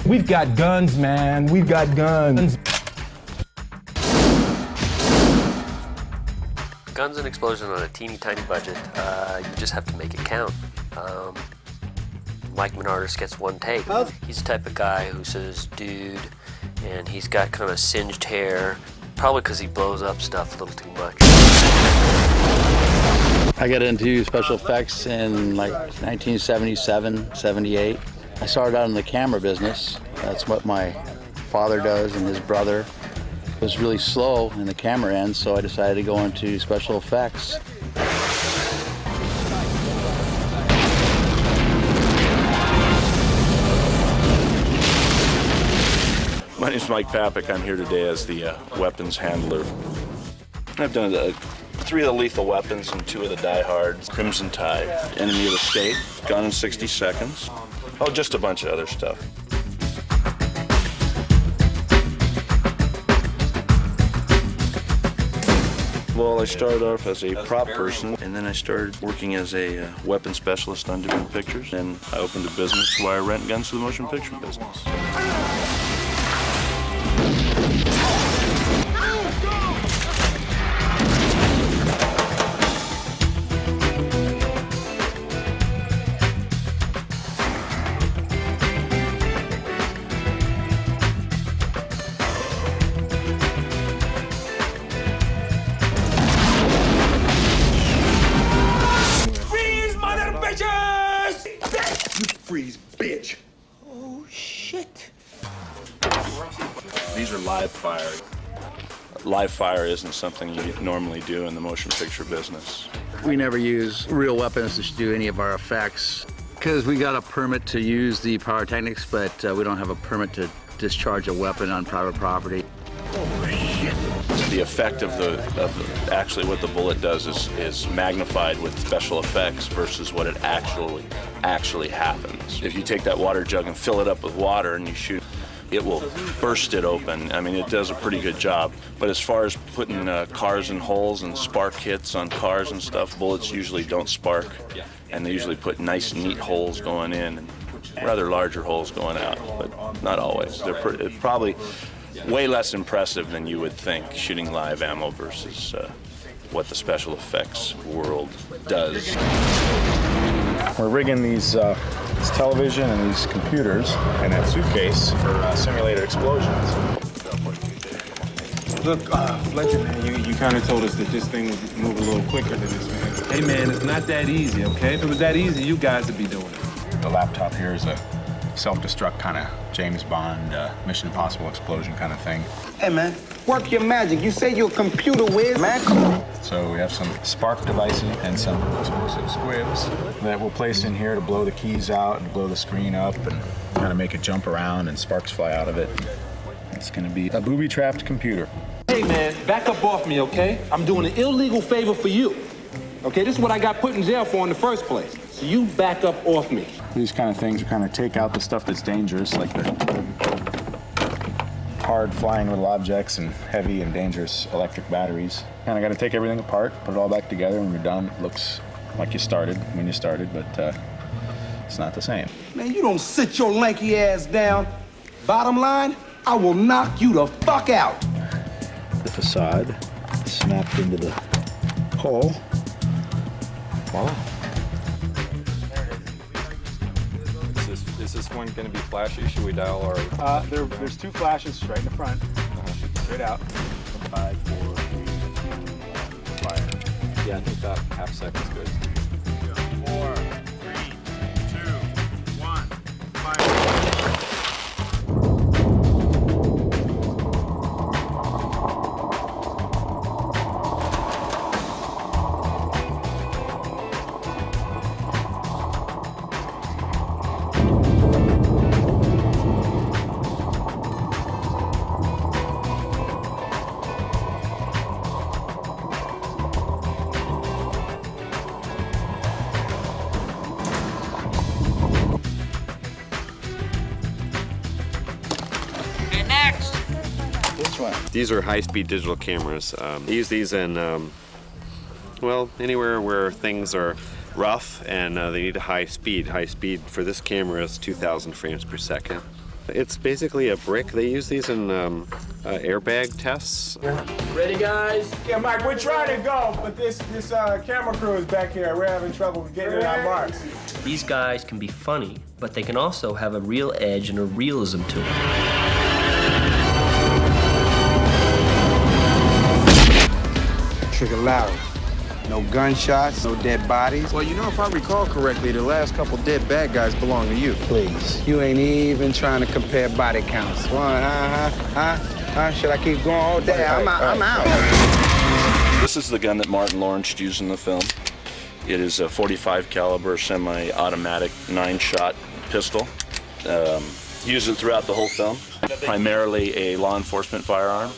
We've got guns, man. We've got guns. Guns and explosions on a teeny tiny budget. You just have to make it count. Mike Menardis gets one take. He's the type of guy who says, dude, and he's got kind of singed hair, probably because he blows up stuff a little too much. I got into special effects in like 1977, 78. I started out in the camera business. That's what my father does and his brother. It was really slow in the camera end, so I decided to go into special effects. My name's Mike Papik. I'm here today as the weapons handler. I've done 3 of the Lethal Weapons and 2 of the Die Hards. Crimson Tide, Enemy of the State, Gone in 60 Seconds. Oh, just a bunch of other stuff. Well, I started off as a prop person, and then I started working as a weapon specialist on different pictures, and I opened a business where I rent guns to the motion picture business. Freeze, bitch! Oh, shit. These are live fire. Live fire isn't something you normally do in the motion picture business. We never use real weapons to do any of our effects because we got a permit to use the pyrotechnics, but we don't have a permit to discharge a weapon on private property. Oh, shit! The effect of actually what the bullet does is magnified with special effects versus what it actually happens. If you take that water jug and fill it up with water and you shoot, it will burst it open. I mean, it does a pretty good job. But as far as putting cars in holes and spark hits on cars and stuff, bullets usually don't spark, and they usually put nice, neat holes going in and rather larger holes going out, but not always. They're probably way less impressive than you would think, shooting live ammo versus what the special effects world does. We're rigging these this television and these computers in that suitcase for simulated explosions. Look, Fletcher, man, you kind of told us that this thing would move a little quicker than this, man. Hey, man, it's not that easy, okay? If it was that easy, you guys would be doing it. The laptop here is a self-destruct kind of James Bond, Mission Impossible explosion kind of thing. Hey, man, work your magic. You say you're a computer whiz, man. Come on. So we have some spark devices and some explosive squibs that we'll place in here to blow the keys out and blow the screen up and kind of make it jump around and sparks fly out of it. It's going to be a booby-trapped computer. Hey, man, back up off me, okay? I'm doing an illegal favor for you. Okay, this is what I got put in jail for in the first place. So you back up off me. These kind of things are kind of take out the stuff that's dangerous, like the hard flying little objects and heavy and dangerous electric batteries. Kind of got to take everything apart, put it all back together. When you're done, it looks like you started when you started, but it's not the same. Man, you don't sit your lanky ass down. Bottom line, I will knock you the fuck out. The facade snapped into the hole. Voila. Is this one going to be flashy? Should we dial our... There's 2 flashes right in the front. Straight out. 5, 4, 3, 2, 1, fire. Yeah, I think that half second's good. 4, 3, 2, 1, fire. These are high-speed digital cameras. Use these in, well, anywhere where things are rough and they need a high speed. High speed for this camera is 2,000 frames per second. It's basically a brick. They use these in airbag tests. Ready, guys? Yeah, Mike, we're trying to go, but this camera crew is back here. We're having trouble getting in our marks. These guys can be funny, but they can also have a real edge and a realism to them. Trigger loud. No gunshots, no dead bodies. Well, you know, if I recall correctly, the last couple dead bad guys belong to you. Please, you ain't even trying to compare body counts. One, should I keep going all day? I'm out. This is the gun that Martin Lawrence used in the film. It is a .45 caliber semi-automatic 9-shot pistol. Used it throughout the whole film. Primarily a law enforcement firearm.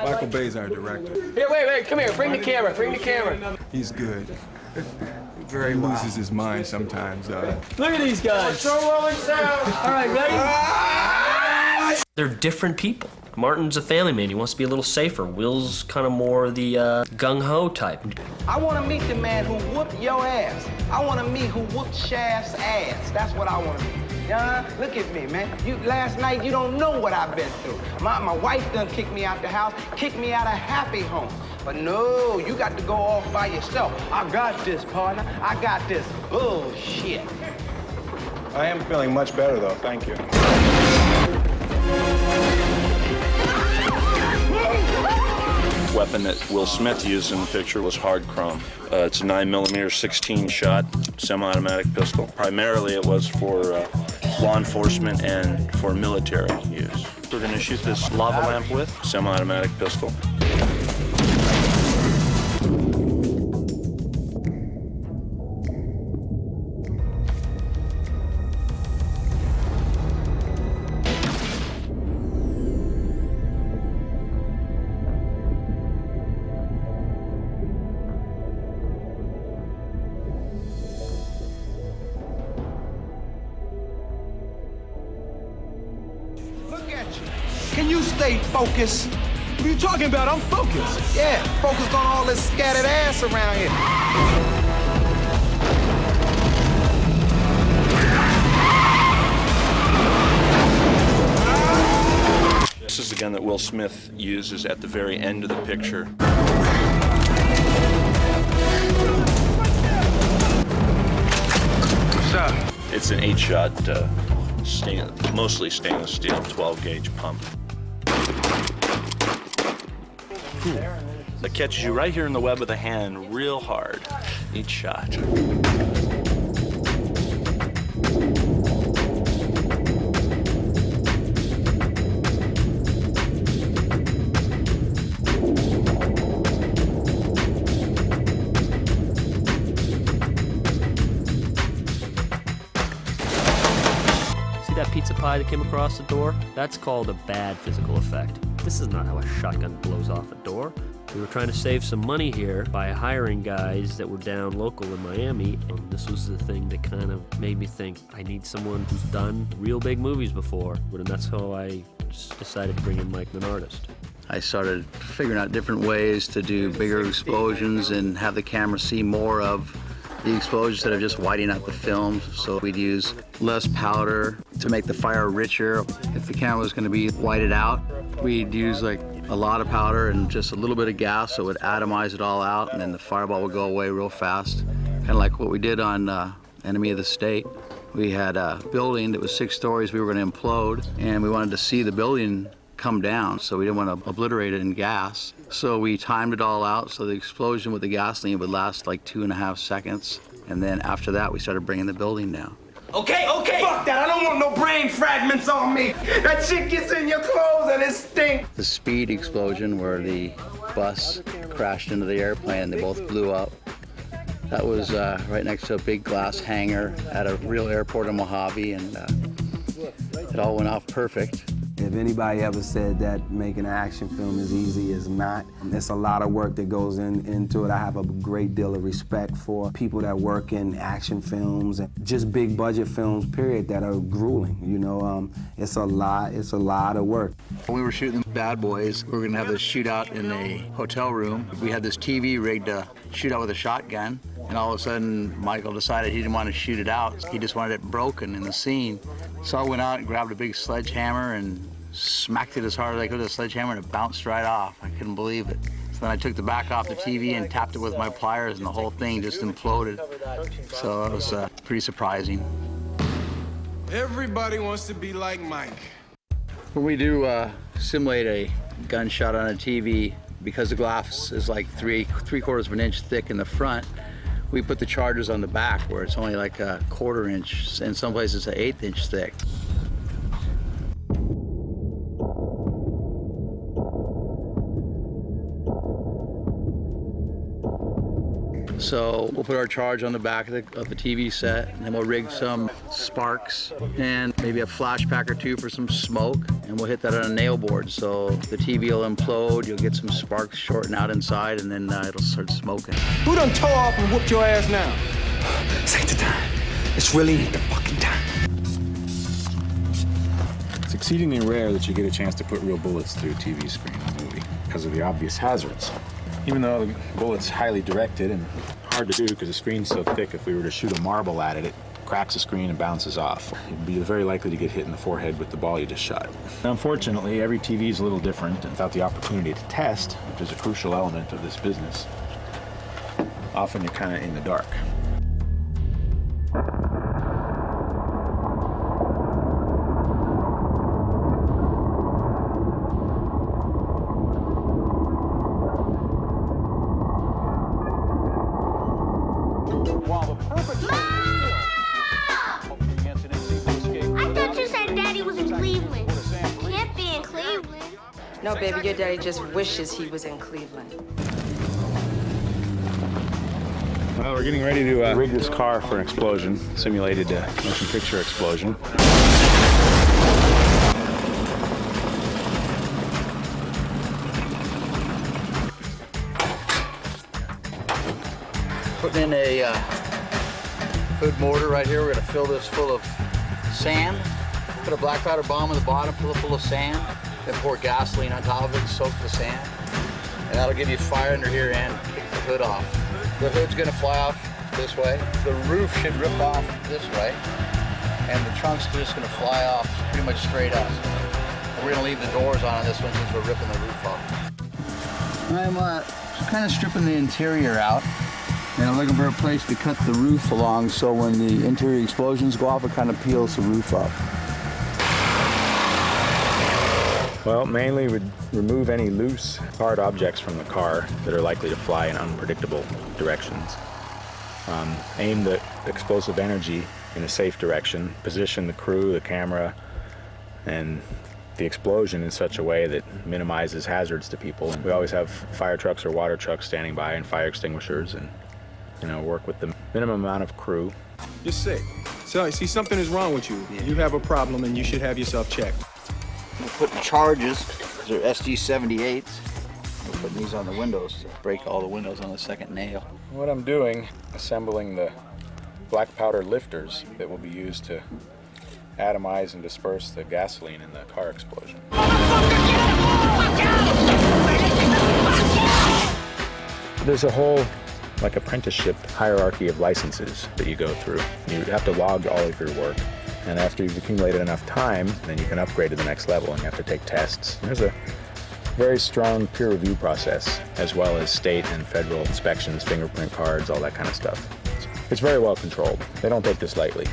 Michael Bay's our director. Here, wait, come here. Bring the camera. He's good. He loses his mind sometimes. Look at these guys. All right, ready? They're different people. Martin's a family man. He wants to be a little safer. Will's kind of more the gung-ho type. I want to meet the man who whooped your ass. I want to meet who whooped Shaft's ass. That's what I want to meet. Look at me, man. Last night, you don't know what I've been through. My wife done kicked me out the house, kicked me out of happy home. But no, you got to go off by yourself. I got this, partner. I got this. Bullshit. I am feeling much better, though. Thank you. Weapon that Will Smith used in the picture was hard chrome. It's a 9mm 16-shot semi-automatic pistol. Primarily it was for law enforcement and for military use. We're going to shoot this lava lamp with semi-automatic pistol. Can you stay focused? What are you talking about? I'm focused. Yeah, focused on all this scattered ass around here. This is the gun that Will Smith uses at the very end of the picture. What's up? It's an 8-shot, mostly stainless steel, 12-gauge pump. That catches you right here in the web of the hand real hard, each shot. See that pizza pie that came across the door? That's called a bad physical effect. This is not how a shotgun blows off a door. We were trying to save some money here by hiring guys that were down local in Miami, and this was the thing that kind of made me think, I need someone who's done real big movies before, and that's how I just decided to bring in Mike, an artist. I started figuring out different ways to do bigger explosions and have the camera see more of the explosions instead of just whiting out the film. So we'd use less powder to make the fire richer. If the camera was going to be whited out, we'd use like a lot of powder and just a little bit of gas, so it would atomize it all out, and then the fireball would go away real fast. Kind of like what we did on Enemy of the State. We had a building that was 6 stories we were going to implode, and we wanted to see the building come down, so we didn't want to obliterate it in gas. So we timed it all out so the explosion with the gasoline would last like 2.5 seconds, and then after that we started bringing the building down. Okay, fuck that. I don't want no brain fragments on me. That shit gets in your clothes and it stinks. The speed explosion where the bus crashed into the airplane and they both blew up. That was right next to a big glass hangar at a real airport in Mojave, and it all went off perfect. If anybody ever said that making an action film is easy, it's not. It's a lot of work that goes into it. I have a great deal of respect for people that work in action films and just big budget films, period, that are grueling. You know, it's a lot of work. When we were shooting Bad Boys, we were gonna have this shootout in a hotel room. We had this TV rigged to shoot out with a shotgun, and all of a sudden, Michael decided he didn't want to shoot it out. He just wanted it broken in the scene. So I went out and grabbed a big sledgehammer and smacked it as hard as I could with a sledgehammer, and it bounced right off. I couldn't believe it. So then I took the back off the TV and tapped it with my pliers, and the whole thing just imploded. So it was pretty surprising. Everybody wants to be like Mike. When we do simulate a gunshot on a TV, because the glass is like three-quarters of an inch thick in the front, we put the charges on the back where it's only like a 1/4 inch, and some places it's an 1/8 inch thick. So we'll put our charge on the back of the TV set, and then we'll rig some sparks and maybe a flash pack or two for some smoke, and we'll hit that on a nail board. So the TV will implode, you'll get some sparks shorting out inside, and then it'll start smoking. Who done tore off and whooped your ass now? This ain't the time. It's really ain't the fucking time. It's exceedingly rare that you get a chance to put real bullets through a TV screen in a movie because of the obvious hazards. Even though the bullet's highly directed and hard to do because the screen's so thick, if we were to shoot a marble at it, it cracks the screen and bounces off. You'd be very likely to get hit in the forehead with the ball you just shot. Unfortunately, every TV is a little different, and without the opportunity to test, which is a crucial element of this business, often you're kind of in the dark. No, baby, your daddy just wishes he was in Cleveland. Well, we're getting ready to rig this car for an explosion, simulated motion picture explosion. Putting in a hood mortar right here. We're gonna fill this full of sand. Put a black powder bomb in the bottom, fill it full of sand. Then pour gasoline on top of it and soak the sand. And that'll give you fire under here and kick the hood off. The hood's gonna fly off this way. The roof should rip off this way. And the trunk's just gonna fly off pretty much straight up. And we're gonna leave the doors on this one since we're ripping the roof off. I'm kind of stripping the interior out. And I'm looking for a place to cut the roof along so when the interior explosions go off, it kind of peels the roof up. Well, mainly would remove any loose, hard objects from the car that are likely to fly in unpredictable directions. Aim the explosive energy in a safe direction, position the crew, the camera, and the explosion in such a way that minimizes hazards to people. And we always have fire trucks or water trucks standing by and fire extinguishers, and work with the minimum amount of crew. You're sick. So, see, something is wrong with you. You have a problem and you should have yourself checked. We're putting charges, they're SG-78s. We're putting these on the windows to break all the windows on the second nail. What I'm doing, assembling the black powder lifters that will be used to atomize and disperse the gasoline in the car explosion. There's a whole apprenticeship hierarchy of licenses that you go through. You have to log all of your work. And after you've accumulated enough time, then you can upgrade to the next level and you have to take tests. And there's a very strong peer review process, as well as state and federal inspections, fingerprint cards, all that kind of stuff. It's very well controlled. They don't take this lightly.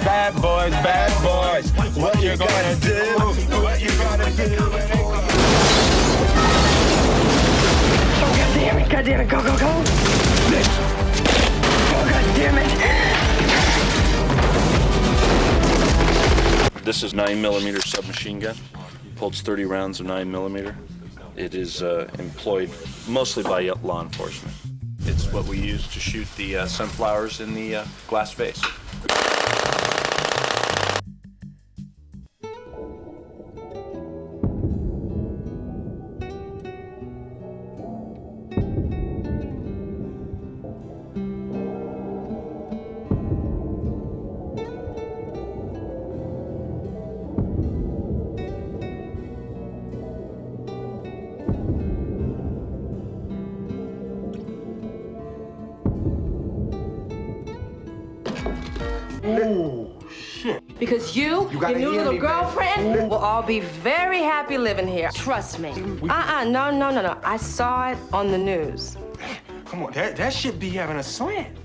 Bad boys. What you gonna do? What you gonna do? Oh, God damn it, go, go, go. Oh, God damn it. This is 9mm submachine gun. Holds 30 rounds of 9mm. It is employed mostly by law enforcement. It's what we use to shoot the sunflowers in the glass vase. Oh, shit. Because your new little girlfriend will all be very happy living here. Trust me. No. I saw it on the news. Come on, that shit be having a slant.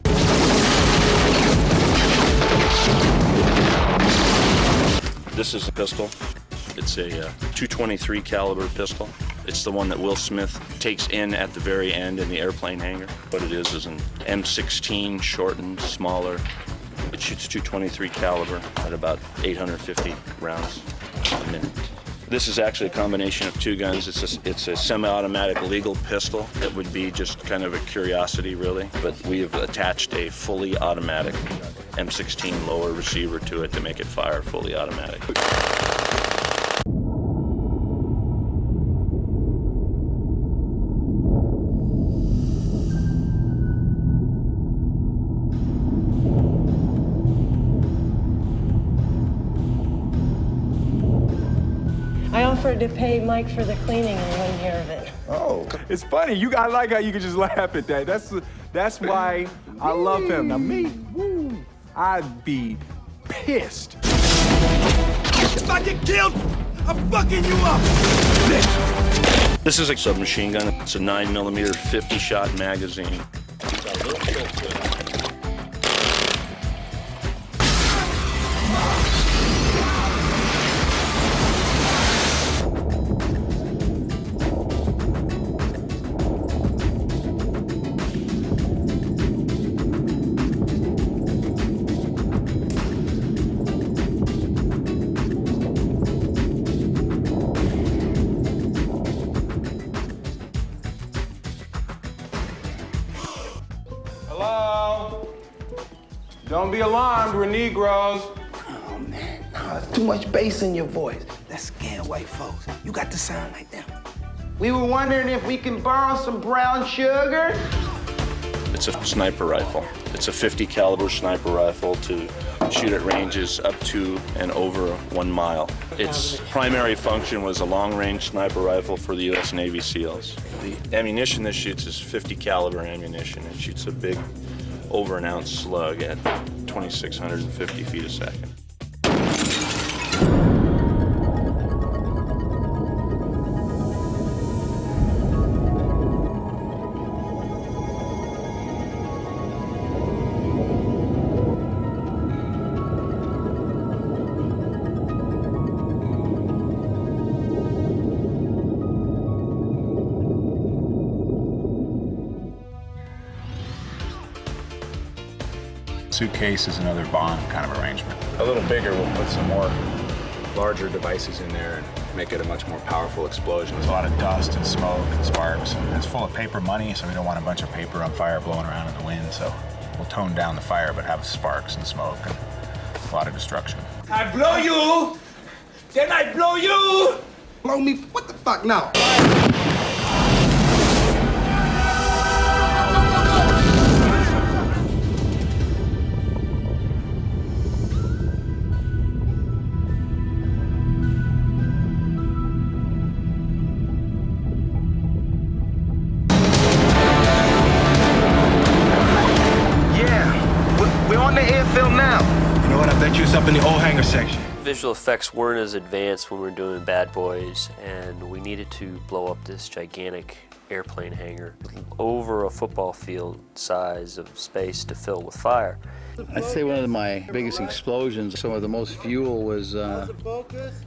This is a pistol. It's a .223 caliber pistol. It's the one that Will Smith takes in at the very end in the airplane hangar. What it is an M16 shortened, smaller. It shoots .223 caliber at about 850 rounds a minute. This is actually a combination of two guns. It's a semi-automatic legal pistol that would be just kind of a curiosity, really. But we have attached a fully automatic M16 lower receiver to it to make it fire fully automatic. I offered to pay Mike for the cleaning and he wouldn't hear of it. Oh, it's funny. I like how you can just laugh at that. That's why I love him. Now me, woo, I'd be pissed. If I get killed, I'm fucking you up. This is a submachine gun. It's a 9mm 50-shot magazine. Hello? Don't be alarmed, we're Negroes. Oh, man, no, too much bass in your voice. That scare white folks. You got to sound like them. We were wondering if we can borrow some brown sugar. It's a sniper rifle. It's a 50 caliber sniper rifle to shoot at ranges up to and over 1 mile. Its primary function was a long-range sniper rifle for the U.S. Navy SEALs. The ammunition this shoots is 50 caliber ammunition. It shoots a big, over an ounce slug at 2,650 feet a second. Suitcase is another bond kind of arrangement. A little bigger, we'll put some more larger devices in there and make it a much more powerful explosion. There's a lot of dust and smoke and sparks. It's full of paper money, so we don't want a bunch of paper on fire blowing around in the wind, so we'll tone down the fire but have sparks and smoke and a lot of destruction. I blow you, then I blow you. Blow me, what the fuck now? Up in the old hangar section. Visual effects weren't as advanced when we were doing Bad Boys, and we needed to blow up this gigantic airplane hangar, over a football field size of space to fill with fire. I'd say one of my biggest explosions, some of the most fuel was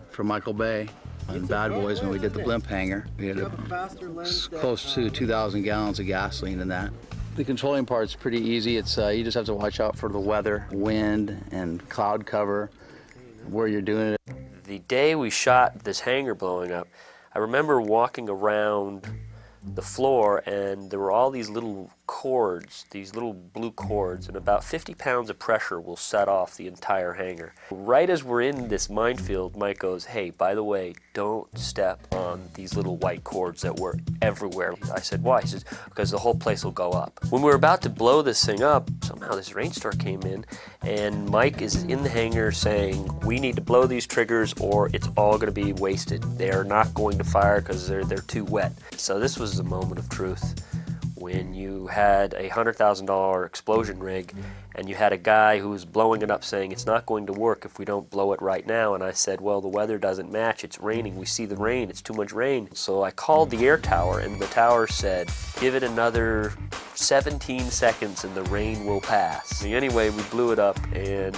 from Michael Bay on Bad Boys when we did the blimp hangar. We had close to 2,000 gallons of gasoline in that. The controlling part's pretty easy. It's you just have to watch out for the weather, wind, and cloud cover, where you're doing it. The day we shot this hangar blowing up, I remember walking around the floor and there were all these little cords, these little blue cords, and about 50 pounds of pressure will set off the entire hangar. Right as we're in this minefield, Mike goes, "Hey, by the way, don't step on these little white cords that were everywhere." I said, "Why?" He says, "Because the whole place will go up." When we were about to blow this thing up, somehow this rainstorm came in and Mike is in the hangar saying, "We need to blow these triggers or it's all going to be wasted. They're not going to fire because they're too wet." So this was the moment of truth. When you had a $100,000 explosion rig and you had a guy who was blowing it up saying it's not going to work if we don't blow it right now, and I said, well, the weather doesn't match, it's raining, we see the rain, it's too much rain. So I called the air tower and the tower said, give it another 17 seconds and the rain will pass. Anyway, we blew it up and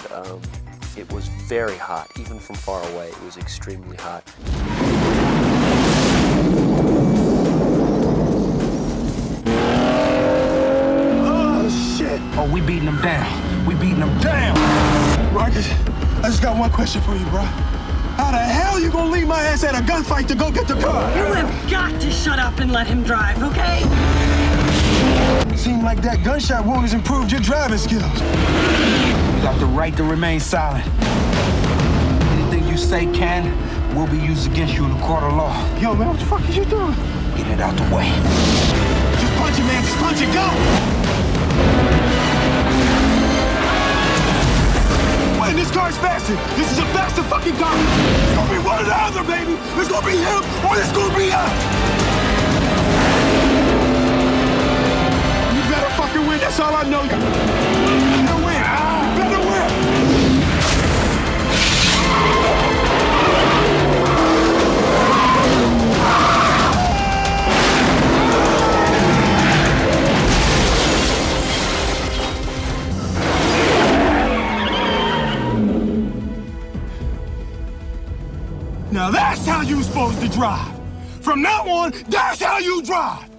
it was very hot, even from far away, it was extremely hot. Oh, we beating them down. We beating them down. Marcus, I just got one question for you, bro. How the hell you gonna leave my ass at a gunfight to go get the car? You have got to shut up and let him drive, okay? Seemed like that gunshot wound has improved your driving skills. You got the right to remain silent. Anything you say can will be used against you in a court of law. Yo, man, what the fuck is you doing? Get it out the way. Just punch it, man. Just punch it. Go! Wait, this car's faster. This is a faster fucking car. It's gonna be one or the other, baby. It's gonna be him or it's gonna be us. You better fucking win. That's all I know. You better win. You better win. Now that's how you're supposed to drive. From now on, that's how you drive.